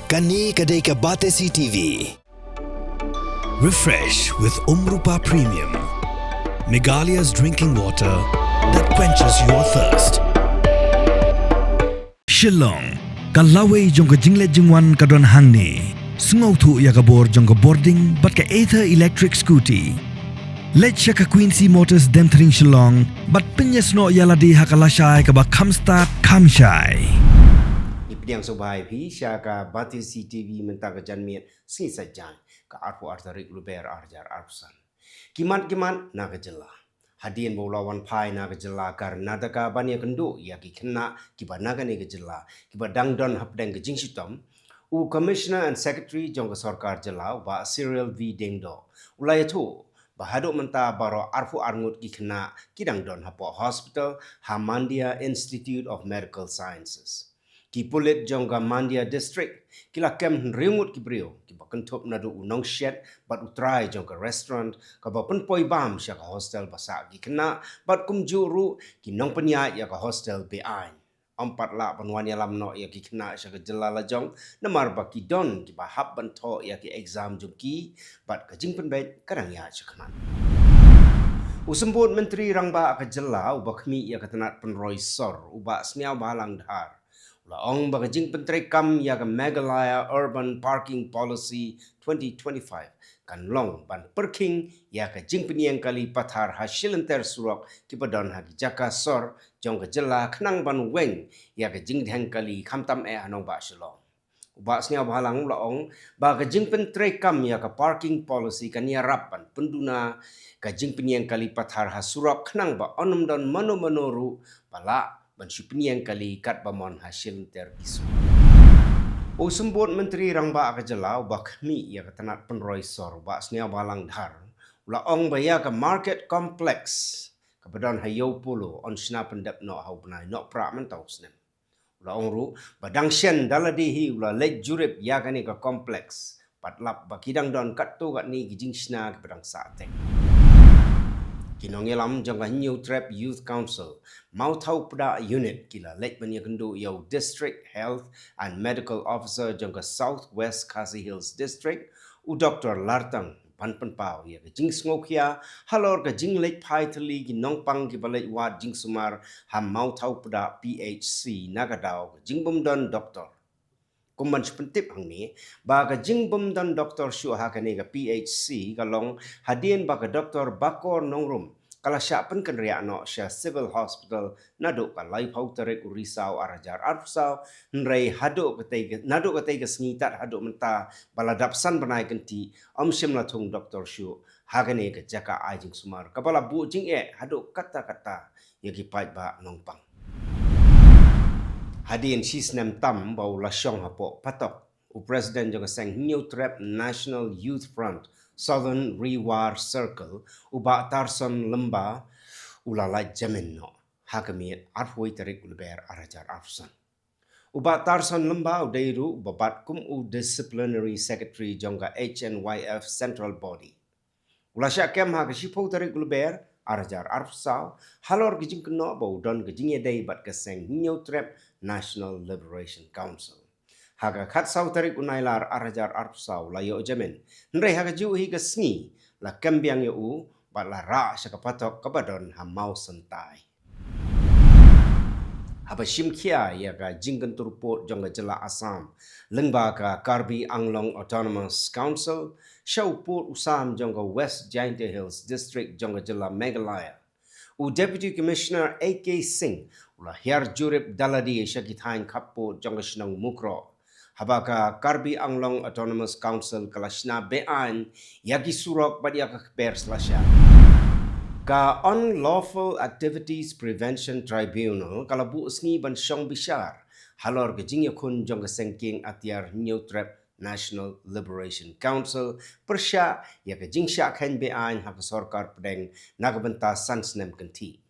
Kani Kadai ke Batesi TV. Refresh with Rupa Premium. Meghalya's drinking water that quenches your thirst. Shillong, Kalaway jong ka jinglet jingwan kadon hangni. Sungau tu ya kabor jong ka boarding but ka Aether electric scooty. Let's check a Quincy Motors Demthring Shillong but pinyas no yaladi hakalashai ka ba kamstart kamshai. Yang sobai pi syaka Batesi TV mentaka janmiat si sajan ka arpu artarik luber arjar arpusan. Kimat naga jela. Hadian bolawan pai naga jela karena daka bania kendo ya ki kena kiba naga ne jela kiba dangdon hapdeng ke jingsitom u commissioner and secretary jong sarkar jela ba Cyril V Dengdo. Ulai tu bahaduk menta baro arfu arngut ki kena kidangdon hapo hospital Hamandia Institute of Medical Sciences. Ki pulit jongga Mandia district kila kem ringut ki brio ki bakentop nadu unong shed bat utrai jongga restaurant ka ba penpoi bam sya ka hostel basa ki kena bat kum juru ki nong penya ya ka hostel beain empat la panwan ya lamno ya ki kena sya ka jelala jong namar ba ki don ki ba hab banto ya ki exam jongki bat ka jing penbet kadang ya sya kaman usembut menteri rangba ka jela uba khmi ya ka tanat penroi sor uba smiao balang dhar Laong bagajing pentrekam ya ke Meghalaya Urban Parking Policy 2025 kan long ban parking ya ke jing peniang kali pathar hasilenter surok kipadon hagi jaka sor jong ke jela khnang ban weng ya ke jing dhang kali khamtam anong ba shalong uba snya balang laong bagajing pentrekam ya ke parking policy kan ya rapan penduna ke jing peniang kali pathar hasurok khnang ba onom don manoru bala Bansyupiniang kali kat bamon hasil terisu. Usembut Menteri Rangba Akajalau bakmi ya ketanat penroi sor bak senia balang dhar. Ulaong baya ke market complex kebadan hayau pulu on sina pendap no hau benai no pra mentau senem. Ulaong ru badang syen daladihi ula lek jurip ya kani ke kompleks. Patlap bakidang don kat tu kat ni gijing sina kebadang saateng. Kinongelam jangka New Trap Youth Council mau tahu pada unit kila lek banya kendu yau District Health and Medical Officer jangka Southwest Khasi Hills District u Dr. Lartang panpan pau ya ke jing smokia halor ke jing lek pai teli ginong pang ki balai wat jing sumar ham mau tahu pada PHC nagadau ke jing bumdon doktor Kuman sepentip hang ni, baga jing bum dan doktor syuha kani ke PHC kalong hadian baga doktor bakor nongrum. Kalau siapan kan riak no sya civil hospital naduk ka lai pau terik urisau arajar arfsau nrei haduk ketai naduk ketai ke sengitat haduk menta baladapsan benai kenti om sim latung doktor syu hagane ke jaka ajing sumar kepala bu jing haduk kata-kata yagi pait ba nongpang. Hadian sisnem tam bau lasyong hapo patok. U Presiden juga seng New Trap National Youth Front Southern Rewar Circle uba tarson lemba ulalai jamin no. Hakamiat arfui terik ulber arajar arfsan. Uba tarson lemba udairu babat kum u Disciplinary Secretary jongga HNYF Central Body. Ulasyak kem hakasipo terik ulber arajar arfsau halor gijing keno bau don gijing yedai bat keseng New Trap National Liberation Council. Haga khat sau tarik unailar arajar arfsau layo jamin. Nrei haga jiu hi kesngi la kembiang yu bat la ra syakapatok kabadon hamau sentai. Haba shimkia ya ka jingkan turpot jongga jela Assam. Lengba ka Karbi Anglong Autonomous Council. Syau port usam jongga West Giant Hills District jongga jela Meghalaya. U Deputy Commissioner A.K. Singh ulah hiar jurip daladi syakithain kapot jongga senang mukro. Habaka Karbi Anglong Autonomous Council kalashna bean yagi surok badia ka kper selasya. Ka Unlawful Activities Prevention Tribunal kalabu usngi ban syong bishar halor ke jing yakun jongga sengking atiar New Trap National Liberation Council persya ya ke jing syak hen bean hak sarkar pedeng nagabenta sansnem kenti.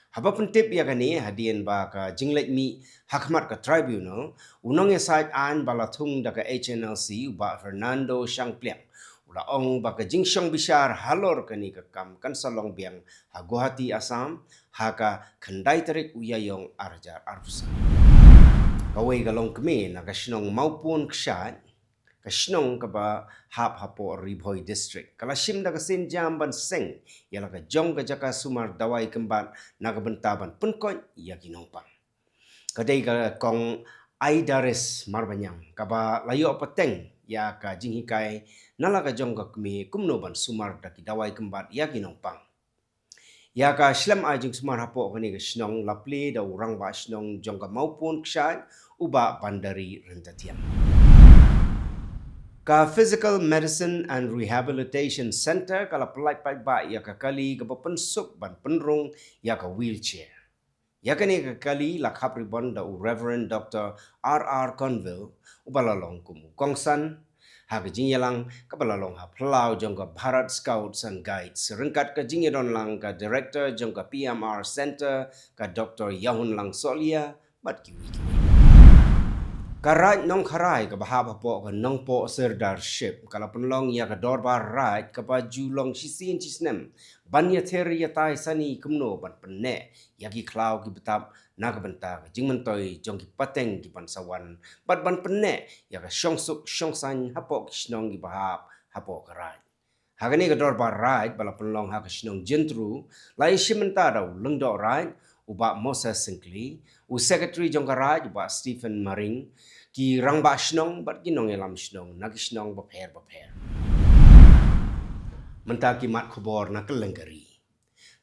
Haba pentip ya kani hadian ba ka jinglek mi hakmat ka tribunal unong ya side an balatung da ka HNLC ba Fernando Shangpliang ula ong ba ka jing syong bishar halor kani ka kam kan salong biang ha Guwahati Assam ha ka khandai tarik uyayong arjar arfusa. kawai galong kami na kasinong maupun ksat kasinong kaba hap hapo Ribhoi district kalasim na kasin jamban seng yala ka jong ka jaka sumar dawai kemban na kabentaban penkon ya kinongpang kadai ka kong aidaris marbanyang kaba layo peteng ya ka jinghikai nala ka jong ka kami kumnoban sumar daki dawai kemban ya kinongpang ya ka shlam ajing sumar hapo kani ka sinong lapli da urang ba sinong jong ka maupun ksat uba bandari rentatian ka Physical Medicine and Rehabilitation Center kala pelai pai ba ya ka kali ka pensuk ban penrung ya ka wheelchair ya kani ka kali la khapri bon da Reverend Dr. R.R. Conville ubalalong kum kongsan ha ka jingyalang ka balalong ha plau jong ka Bharat Scouts and Guides rengkat ka jingyadon lang ka Director jong ka PMR Center ka Dr. Yahun Lang Solia bat kiwi Karat nong karai ka bahaba po ka nong po serdarship kala penlong ya ka dorba right ka pa julong sisin cisnem banya teri ya tai sani kumno ban penne ya ki klau ki betap na ka benta jing mentoi jong ki pateng ki pansawan bat ban penne ya ka syongsuk syongsan hapo kisnong ki bahab hapo karai hagani ka dorba right bala penlong ha ka snong jentru lai shimenta daw lengdo right uba Moses Singli u secretary jong karai uba Stephen Maring ki rang ba snong bat ki nong elam snong na ki snong ba pher menta ki mat khobor na kelengkari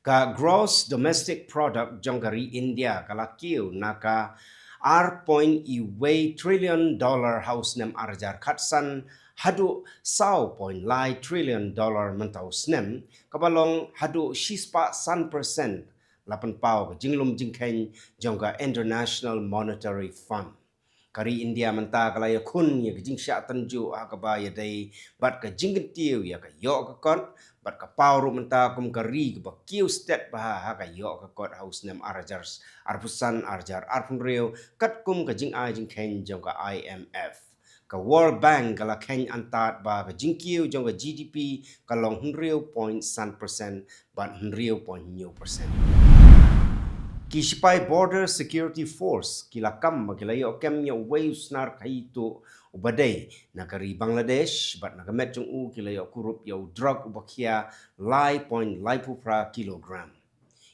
ka gross domestic product jongkari India kala kiu na ka R.E trillion house nem arjar khatsan hadu sao point lai trillion mentau snem kabalong hadu shispa san percent lapan pau jinglum jingkhen jongka International Monetary Fund kari India menta kala ya kun ya jing sha tanju akaba ya dai bat ka jingtiu ya ka yo ka kon bat ka pawru menta kum kari ba kiu stat ba ha ka yo ka kot house nem arjars arpusan arjar arpunreu kat kum ka jing ai jing khen jong ka IMF ka World Bank kala khen antat ba ka jing kiu jong ka GDP ka long 100.1% bat 100.9% Kispai Border Security Force kilakam magilayo kem ya waves nar kaito ubadai nakari Bangladesh bat nagamet jong u kilayo kurup ya drug ubakia lai point lai pupra kilogram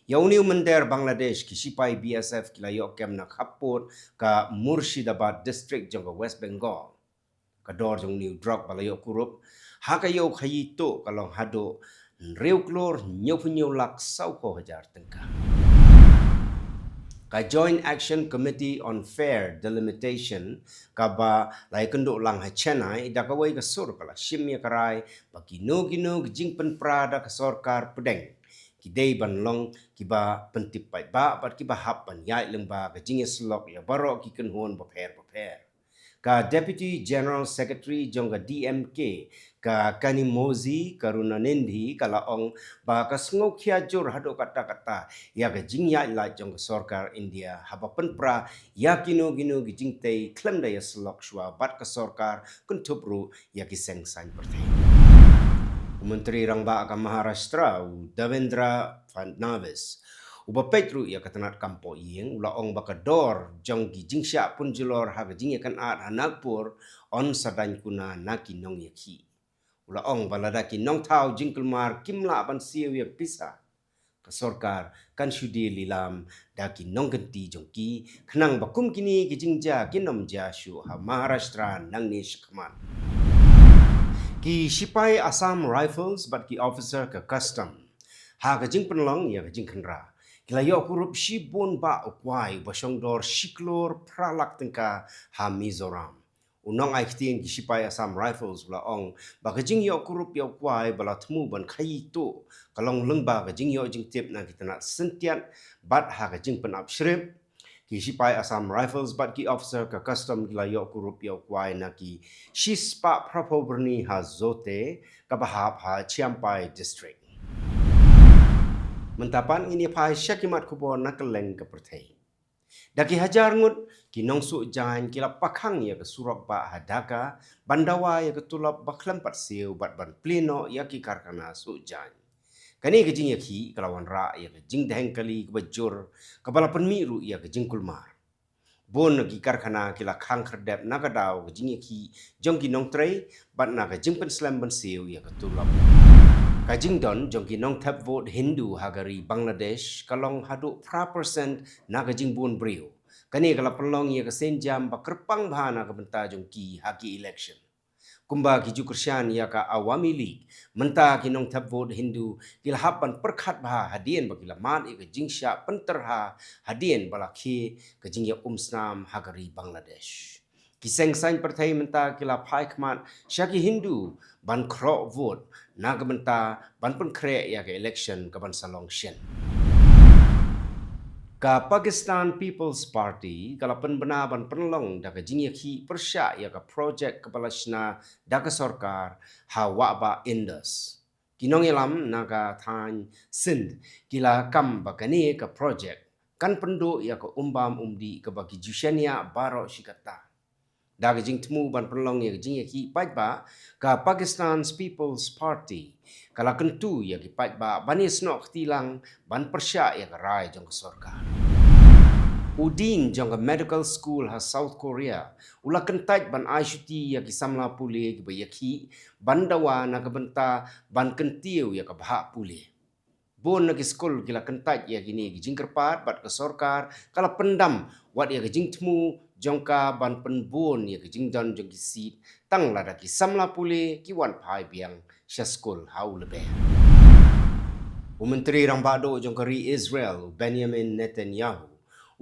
yauniu mender Bangladesh kispai BSF kilayo kem nak hapot ka Murshidabad district jong West Bengal kador jong new drug balayo kurup hakayo kaito kalong hado reuklor nyopunyo lak sau ko hajar tengka ka Joint Action Committee on Fair Delimitation ka ba lai kendo lang ha Chennai da ka wai ka sur kala shimya karai ba kino jing pen prada ka sarkar pedeng ki dei ban long ki ba pentip pai ba bat ki ba hap ban yai leng ba ka jing slok ya baro ki ken hon ba pher ka Deputy General Secretary jongga DMK ka Kanimozi Karunanindi kala ong ba ka sngokhya jur hado kata ya ka jingya la jong sarkar India haba penpra ya kino gijingtei klem da ya slok shwa bat ka sarkar kuntupru ya ki sengsan pertai Menteri Rangba ka Maharashtra Devendra Fadnavis uba petru ya katanat kampo yeng ula ong bakador jong gi jingsha pun julor ha jing kan at Nagpur on sadan kuna naki nong yaki ula ong balada ki nong thau jingkulmar kimla ban siu yak pisa ka sarkar kan shudi lilam da ki nong genti jong ki khnang bakum kini ki jingja kinom ja shu ha Maharashtra nang ni shikman ki Sipai Assam Rifles bat ki officer ka custom ha ka jing penlong ya ka jing khanra kilayo kurup shibun ba ukwai basongdor shiklor pralak tengka ha Mizoram unong ai khtin ki Sipai Assam Rifles bla ong ba ka jing yo kurup yo kwai bala thmu ban khai to kalong lengba ka jing yo jing tip na kitana sentiat bat ha ka jing pen upshrip ki Sipai Assam Rifles bat ki officer ka custom kilayo kurup yo kwai na ki Shispa Prapoberni ha zote ka bahap ha Chiampai district Mentapan ini pai syakimat kubor nakeleng ke pertai. Daki hajar ngut ki nongsu jan kila pakhang ya ke surab ba hadaka bandawa ya ke tulap baklampat siu bat ban pleno ya ki karkana su jan. Kani ke jing ya ki kalawan ra ya ke jing daheng kali ke bajur kepala penmiru ya ke jing kulmar. bon nagi karkhana kila khang khardep nakadaw gajing ki jongki nong trei bat naga jingpen slam ban siu ya katulap kajing don jongki nong tap vote Hindu hagari Bangladesh kalong hadu 1% naga jing bon brio kani kala pelong ya kasen jam ba kerpang bahana ka benta jongki haki election kumba kiju Krisyan ya ka Awami League menta kinong tap vote Hindu kila hapan perkhat bah hadien bakila mat e jingsha penterha hadien balakhi ke jingya umsnam hagari Bangladesh kiseng sain pertai menta kila pai kmat syaki Hindu ban kro vote naga menta ban pun kre ya ke election ka ban salong shen ka Pakistan People's Party kala penbena ban penlong da ka jingya ki persya ya ka project kepala sna da ka sarkar hawa ba Indus kinong ilam naga than Sindh kila kam ba kani ka project kan pendo ya ka umbam umdi ka bagi jushania baro shikata da ka jing temu ban penlong ya ka jingya ki pajba ka Pakistan's People's Party kala kentu ya ki pajba banis nok tilang ban persya ya ka rai jong ka sarkar Udin jong medical school ha South Korea ula kentaj ban ICT ya ki samla pule ki bayaki bandawa na kabenta ban kentiu ya ka bah pule bon na ki school kila kentaj ya gini ki jingkerpat bat ka sarkar kala pendam wat ya ki jingtmu jongka ban penbon ya ki jingdan jong ki sit tang lada ki samla pule ki wan pai biang sha school hau lebe Menteri Rambado jong kari Israel Benjamin Netanyahu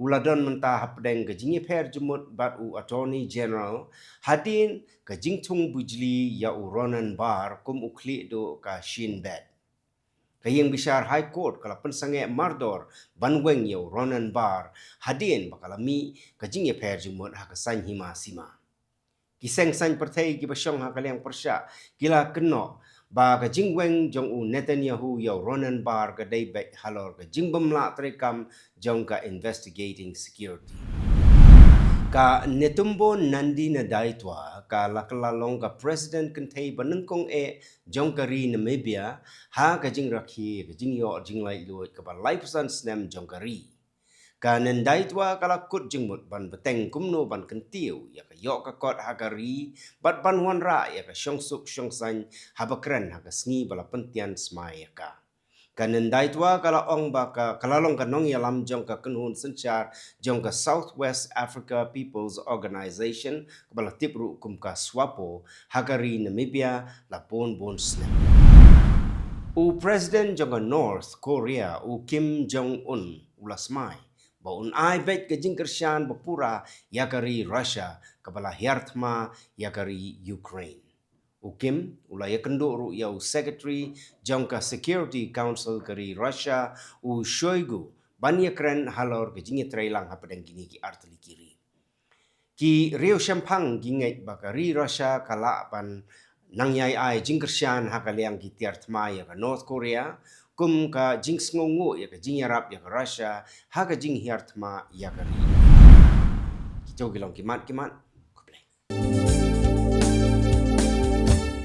uladon mentah hapdeng ke jingi per jemut bat u Attorney General hadin ke jingtung bujli ya u Ronan Bar kum ukli do ka Shin Bet. Kayang bishar High Court kala pensange mardor banweng ya u Ronan Bar hadin bakalami ke jingi per jemut ha kesan hima sima. Kiseng san pertai ki basyong ha kaliang persya kila keno ba ka jingweng jong u Netanyahu ya Ronan Bar ka daybek halor ka jingbamla trekam jong ka investigating security ka netumbo nandi na daitwa ka laklalong ka president kentay banengkong jong ka ri Namibia ha ka jing rakhi ka jing yo jing lai luot ka ba laipusan snem jong ka ri ka nendaitwa kalakut jingmut ban beteng kumno ban kentiu ya ka yok ka kot hagari bat ban wanra ya ka syongsuk syongsan habakren ha ka sngi bala pentian smai ya ka nendaitwa kala ong ba ka kalalong ka nong yalam jong ka kenhun senchar jong ka Southwest Africa People's Organization bala tipru kum ka swapo hagari Namibia lapon bon snap u president jong ka North Korea u Kim Jong Un ulasmai baun ai bet ke jingkersyan bapura yakari Russia kabala hiartma yakari Ukraine. Ukim ulaya kendo ru yau secretary jongka Security Council kari Russia u Shoigu banyakren halor ke jingi trailang hapadang gini ki arteli kiri. Ki Rio Shampang gingai bakari Russia kala ban nangyay ai jingkersyan hakaliang ki tiartma ya ka North Korea kum ka jing sngongo ya ka jing yarap ya ka Russia ha ka jing hiartma ya ka ri. Kita gilong kimat kuplay.